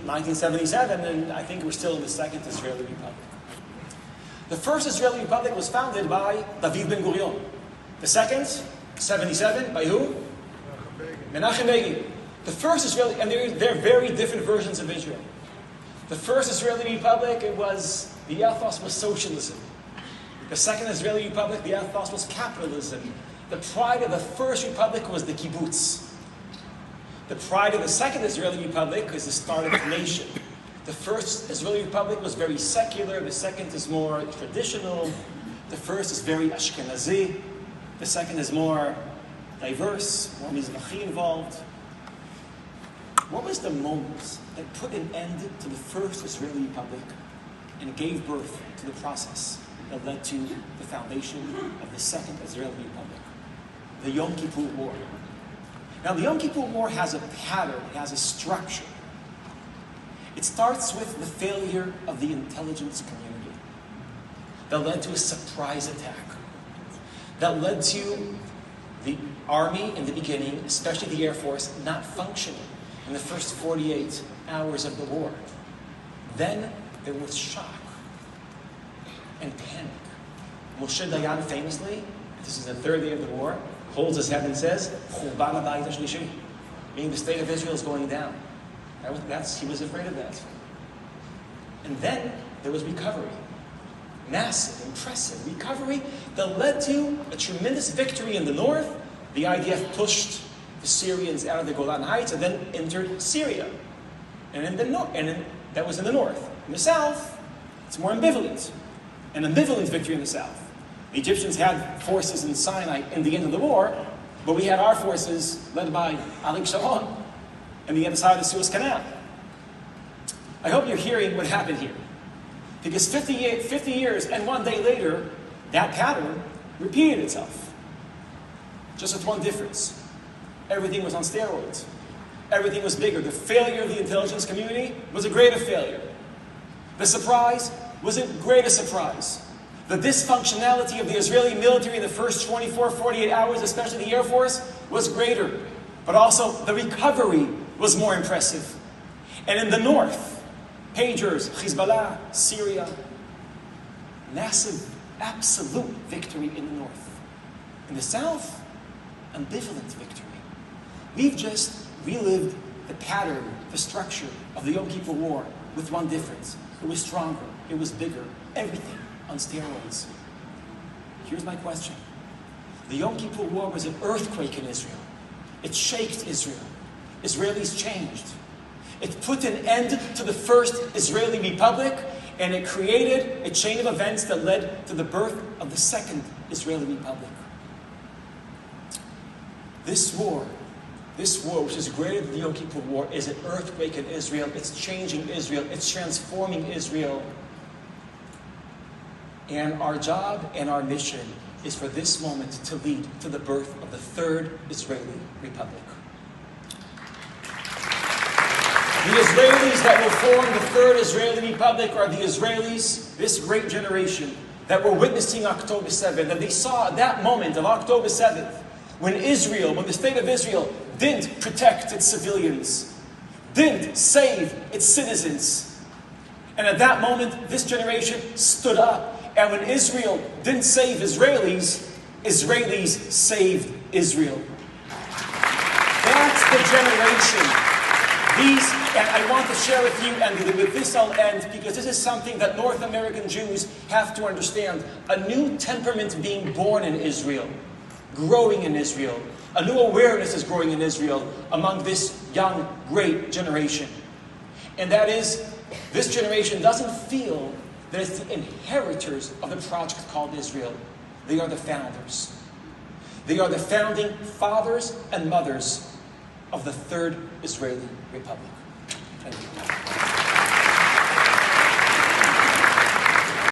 1977, and I think we're still in the second Israeli Republic. The first Israeli Republic was founded by David Ben-Gurion. The second, 77, by who? Menachem Begin. The first Israeli, and they're very different versions of Israel. The first Israeli Republic, the ethos was socialism. The second Israeli Republic, the ethos was capitalism. The pride of the first republic was the kibbutz. The pride of the second Israeli Republic is the start of the nation. The first Israeli Republic was very secular. The second is more traditional. The first is very Ashkenazi. The second is more diverse, more Mizrahi involved. What was the moment that put an end to the first Israeli Republic and gave birth to the process that led to the foundation of the second Israeli Republic? The Yom Kippur War. Now, the Yom Kippur War has a pattern, it has a structure. It starts with the failure of the intelligence community that led to a surprise attack, that led to the army in the beginning, especially the Air Force, not functioning in the first 48 hours of the war. Then there was shock and panic. Moshe Dayan famously, this is the third day of the war, holds his head and says, "Churban habayit hashlishi," meaning the state of Israel is going down. He was afraid of that. And then there was recovery. Massive, impressive recovery that led to a tremendous victory in the north. The IDF pushed the Syrians out of the Golan Heights and then entered Syria. And that was in the north. In the south, it's more ambivalent. An ambivalent victory in the south. The Egyptians had forces in Sinai in the end of the war, but we had our forces led by Arik Sharon on the other side of the Suez Canal. I hope you're hearing what happened here. Because 50 years and one day later, that pattern repeated itself. Just with one difference. Everything was on steroids. Everything was bigger. The failure of the intelligence community was a greater failure. The surprise was a greater surprise. The dysfunctionality of the Israeli military in the first 24, 48 hours, especially the Air Force, was greater. But also, the recovery was more impressive. And in the north, pagers, Hezbollah, Syria, massive, absolute victory in the north. In the south, ambivalent victory. We've just relived the pattern, the structure of the Yom Kippur War with one difference. It was stronger, it was bigger, everything on steroids. Here's my question. The Yom Kippur War was an earthquake in Israel. It shaked Israel. Israelis changed. It put an end to the first Israeli Republic, and it created a chain of events that led to the birth of the second Israeli Republic. This war, which is greater than the Yom Kippur War, is an earthquake in Israel. It's changing Israel. It's transforming Israel. And our job and our mission is for this moment to lead to the birth of the third Israeli Republic. The Israelis that will form the third Israeli Republic are the Israelis, this great generation, that were witnessing October 7th. And they saw at that moment of October 7th, when the state of Israel didn't protect its civilians, didn't save its citizens. And at that moment, this generation stood up. And when Israel didn't save Israelis, Israelis saved Israel. That's the generation. And I want to share with you, and with this I'll end, because this is something that North American Jews have to understand. A new temperament being born in Israel, growing in Israel. A new awareness is growing in Israel among this young, great generation. And that is, this generation doesn't feel that it's the inheritors of the project called Israel. They are the founders. They are the founding fathers and mothers of the third Israeli Republic. Thank you.